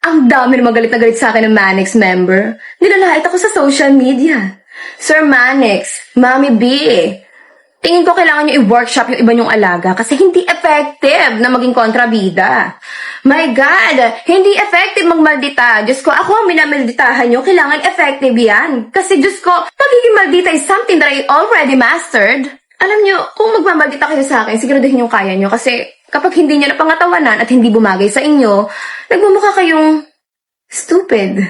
Ang dami naman galit na galit sa akin ng Manix member. Nilalait ako sa social media. Sir Manix, Mami B, tingin ko kailangan nyo i-workshop yung iba nyong alaga kasi hindi effective na maging kontrabida. My God, hindi effective magmaldita. Diyos ko, ako ang minamalditahan nyo, kailangan effective yan. Kasi Diyos ko, pagiging maldita is something that I already mastered. Alam nyo, kung magmamaldita kayo sa akin, siguraduhin yung kaya nyo kasi kapag hindi nyo napangatawanan at hindi bumagay sa inyo, nagmumukha kayong stupid.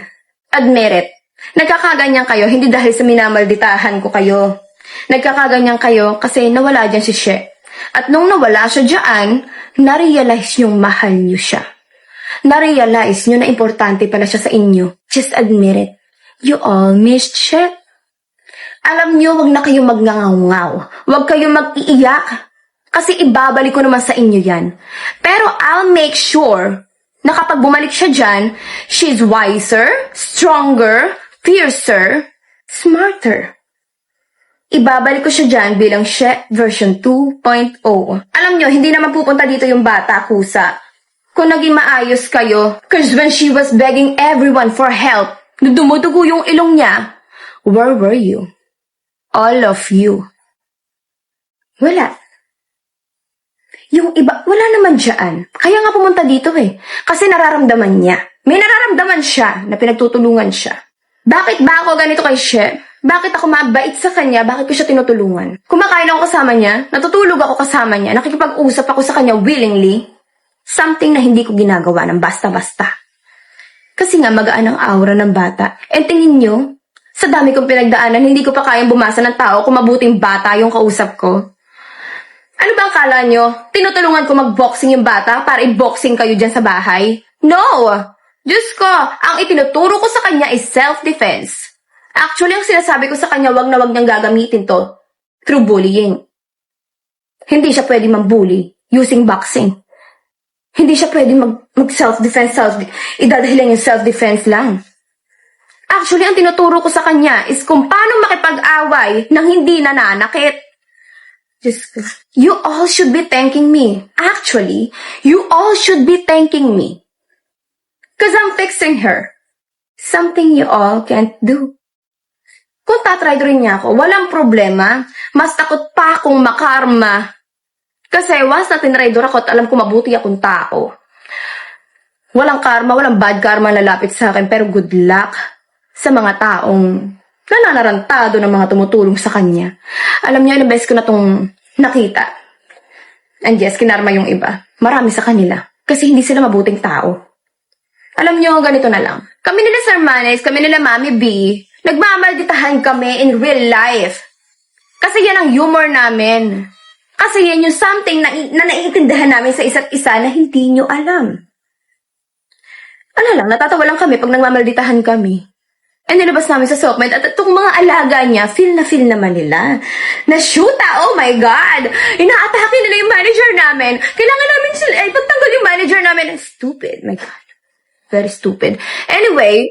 Admit it. Nagkakaganyan kayo hindi dahil sa minamalditahan ko kayo. Nagkakaganyan kayo kasi nawala dyan si She. At nung nawala siya dyan, na-realize yung mahal nyo siya. Na-realize nyo na importante pala siya sa inyo. Just admit it. You all missed She. Alam nyo, wag na kayong magngangaw. Wag kayong mag-iiyak. Kasi ibabalik ko naman sa inyo yan. Pero I'll make sure na kapag bumalik siya dyan, she's wiser, stronger, fiercer, smarter. Ibabalik ko siya dyan bilang She version 2.0. Alam nyo, hindi naman pupunta dito yung bata, kusa. Kung naging maayos kayo, cause when she was begging everyone for help, nung dumudugo yung ilong niya, where were you? All of you. Wala. Yung iba, wala naman dyan. Kaya nga pumunta dito eh. Kasi nararamdaman niya. May nararamdaman siya na pinagtutulungan siya. Bakit ba ako ganito kay She? Bakit ako mabait sa kanya? Bakit ko siya tinutulungan? Kumakain ako kasama niya, natutulog ako kasama niya, nakikipag-usap ako sa kanya willingly. Something na hindi ko ginagawa ng basta-basta. Kasi nga magaan ang aura ng bata. And tingin nyo, sa dami kong pinagdaanan, hindi ko pa kayang bumasa ng tao kung mabuting bata yung kausap ko. Ano ba ang kala nyo? Tinutulungan ko mag-boxing yung bata para i-boxing kayo dyan sa bahay? No! Diyos ko, ang itinuturo ko sa kanya is self-defense. Actually, ang sinasabi ko sa kanya, wag na wag niyang gagamitin to through bullying. Hindi siya pwede mag-bully using boxing. Hindi siya pwede mag-self-defense, idadahilan yung self-defense lang. Actually, ang tinuturo ko sa kanya is kung paano makipag-away nang hindi nananakit. Just, you all should be thanking me. Actually, you all should be thanking me. Because I'm fixing her. Something you all can't do. Kung tatry rin niya ako, walang problema. Mas takot pa akong makarma. Kasi once na tinraidor ako at alam ko mabuti akong tao. Walang karma, walang bad karma lalapit sa akin, pero good luck sa mga taong nananarantado ng mga tumutulong sa kanya. Alam niyo, ilang beses ko na itong nakita. And yes, kinarma yung iba. Marami sa kanila. Kasi hindi sila mabuting tao. Alam niyo, ganito na lang. Kami nila Sir Manes, kami nila Mami B, nagmamalditahan kami in real life. Kasi yan ang humor namin. Kasi yan yung something na naiintindihan namin sa isa't isa na hindi nyo alam. Ano lang, natatawa lang kami pag nagmamalditahan kami. And nilabas namin sa softment at itong mga alaga niya, feel naman nila. Na-shoota, oh my God! Inaatake nila yung manager namin. Kailangan namin sila, pagtanggal yung manager namin. Stupid, my God. Very stupid. Anyway,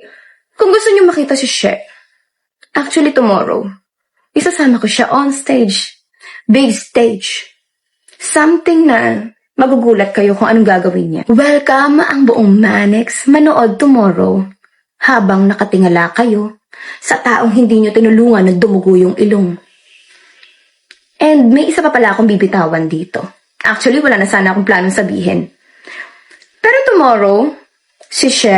kung gusto niyo makita si She, actually tomorrow, isasama ko siya on stage. Big stage. Something na magugulat kayo kung anong gagawin niya. Welcome ang buong Manix manood tomorrow. Habang nakatingala kayo sa taong hindi nyo tinulungan na dumugo yung ilong. And may isa pa pala akong bibitawan dito. Actually, wala na sana akong planong sabihin. Pero tomorrow, si She,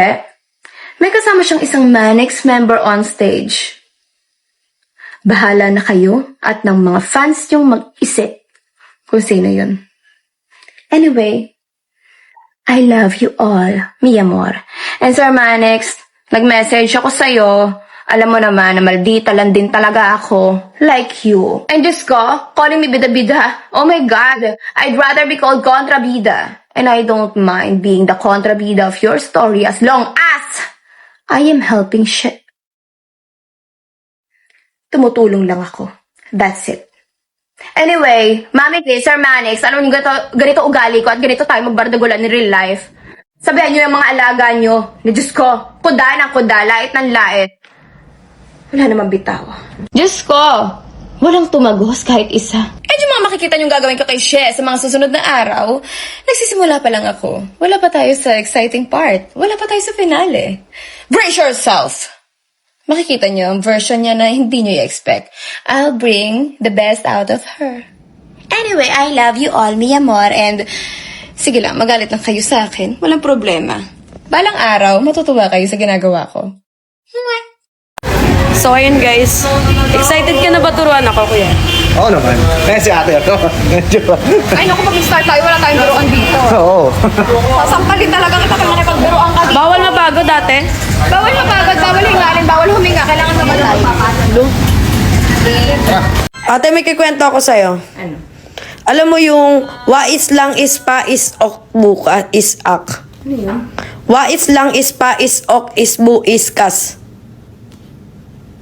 may kasama siyang isang Manix member on stage. Bahala na kayo at ng mga fans nyong mag-isip kung sino yun. Anyway, I love you all, mi amor. And Sir Manix, nag-message ako sa'yo. Alam mo naman na maldita lang din talaga ako. Like you. And Diyos ko, calling me bida-bida. Oh my God. I'd rather be called kontrabida. And I don't mind being the kontrabida of your story as long as I am helping shit. Tumutulong lang ako. That's it. Anyway, Mami K, Sir Manix, alam niyo ganito ugali ko at ganito tayo magbardagulan in real life. Sabihan nyo yung mga alaga nyo. Na Diyos ko, kuda ng kuda, lait ng lait. Wala namang bitaw. Diyos ko, Walang tumagos kahit isa. Eh, yung mga makikita niyong gagawin ko kay She sa mga susunod na araw, nagsisimula pa lang ako. Wala pa tayo sa exciting part. Wala pa tayo sa finale. Brace yourself! Makikita niyo ang version niya na hindi niyo i-expect. I'll bring the best out of her. Anyway, I love you all, mi amor, and sige lang, magalit lang kayo sa akin. Walang problema. Balang araw, matutuwa kayo sa ginagawa ko. So, ayun guys. Excited ka na ba turuan ako, kuya? Oo naman. Kaya si ate ako. Medyo. Ay, naku, mag-start tayo. Wala tayong biruan dito. Oo. Sasampalin talaga kita kung nakipagbiruan ka dito. Bawal mapagod dati? Bawal mapagod, bawal hingalin, bawal huminga. Kailangan mamatay. Ate, may kikwento ako sa'yo. Ano? Alam mo yung wais lang is pa is ok buka is ak. Ano yun? Wais lang is pa is ok is bu is kas.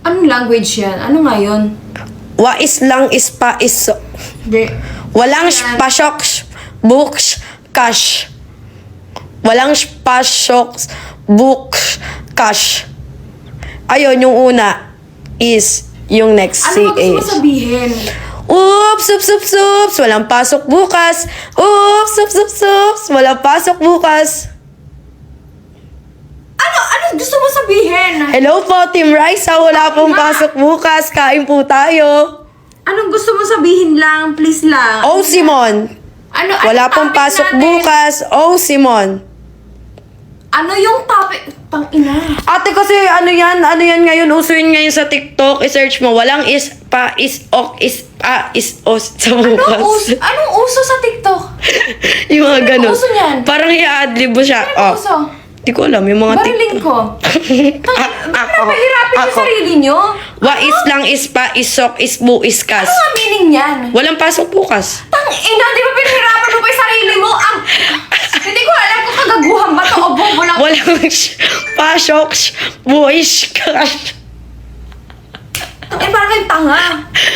Anong language yan? Ano nga yun? Wais lang is pa is Di. walang spasok books cash. Walang spasok books cash. Ayun, yung una is yung next Ano ba gusto mo CH. sabihin? Oops, oops, oops, oops. Walang pasok bukas. Oops, oops, oops, oops. Walang pasok bukas. Ano gusto mo sabihin? Hello po, Team Raisa. Wala pong pasok bukas. Kain po tayo. Anong gusto mo sabihin lang? Please lang. Oh, Simon. Ano, Wala pong topic pasok natin? bukas. Oh, Simon. Ano yung topic? Tangina. Ate, kasi ano yan ngayon, uso yun ngayon sa TikTok. I-search mo. Walang is, pa, is, ok, is, pa, is, os sa bukas. Anong uso sa TikTok? Yung mga ganun. uso niyan? Parang i-adlib mo siya. Ano uso? Di ko alam, yung mga Bariling TikTok. ko. Ako. Pahirapin yung Ako. sarili nyo. Wais lang is pa, is sok, is bu, is kas. Ano ang meaning niyan? Walang pasok bukas. Tangina, di ba pinahirapan mo pa yung sarili mo? Hindi ko alam kung kagaguhan ba to o bobo lang. Walang pasok, bu, is kas. Eh, parang kayong tanga.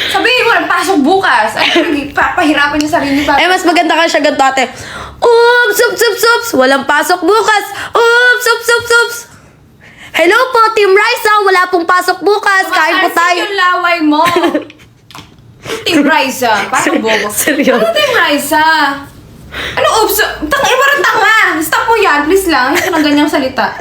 Sabihin mo, nagpasok bukas. Ay, pahirapan yung sarili pa. Eh, mas maganda ka siya ganito, ate. Oops, oops, oops, oops. Walang pasok bukas. Oops, oops, oops, oops. Hello po, Team Raisa. Wala pong pasok bukas. Kain po Mataas tayo. yung laway mo. Team Raisa. Parang bobo. Seryoso. Ano Team Raisa? Ano, oops? Parang tanga. Stop mo yan, please lang. Hindi ko ng ganyang salita.